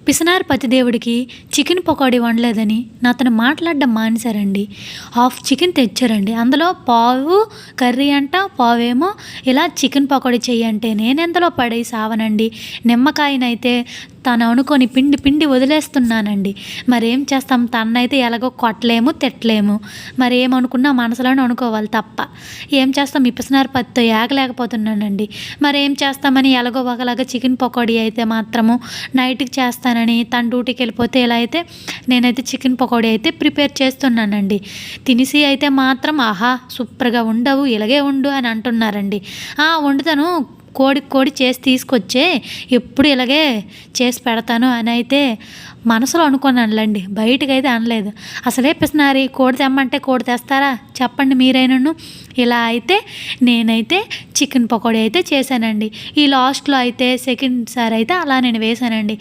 పిసినారి పతిదేవుడికి చికెన్ పకోడీ వండలేదని నాతోని మాట్లాడడం మానేశారండి. Half chicken తెచ్చారండి. అందులో పావు కర్రీ అంట, పావేమో ఇలా చికెన్ పకోడీ చెయ్యంటే నేనెంతలో పడి సావనండి. నిమ్మకాయనైతే తను అనుకోని పిండి పిండి వదిలేస్తున్నానండి. మరేం చేస్తాం, తననైతే ఎలాగో కొట్టలేము, తిట్టలేము. మరేమనుకున్నా మనసులోనే అనుకోవాలి తప్ప. ఏం చేస్తాం, ఈ పిసినారి పతితో ఏగలేకపోతున్నానండి. మరేం చేస్తామని ఎలాగో ఒకలాగా చికెన్ పకోడీ అయితే మాత్రము నైట్‌కి చేస్తానని తను డ్యూటీకెళ్ళిపోతే ఇలా అయితే నేనైతే చికెన్ పకోడీ అయితే ప్రిపేర్ చేస్తున్నానండి. తినేసి అయితే మాత్రం ఆహా! సూపర్‌గా వండావు, ఇలాగే వండు అని అంటున్నారండి. ఆ! వండుతాను, కోడికి కోడి చేసి తీసుకొచ్చే, ఎప్పుడు ఇలాగే చేసి పెడతాను అని అయితే మనసులో అనుకున్నానులెండి. బయటకైతే అనలేదు. అసలే పిసినారి, కోడి తెమ్మంటే కోడి తెస్తారా చెప్పండి మీరైనను. ఇలా అయితే నేనైతే చికెన్ పకోడీ అయితే చేశానండి. ఈ లాస్ట్‌లో అయితే సెకండ్ సారి అయితే అలా నేను వేశానండి.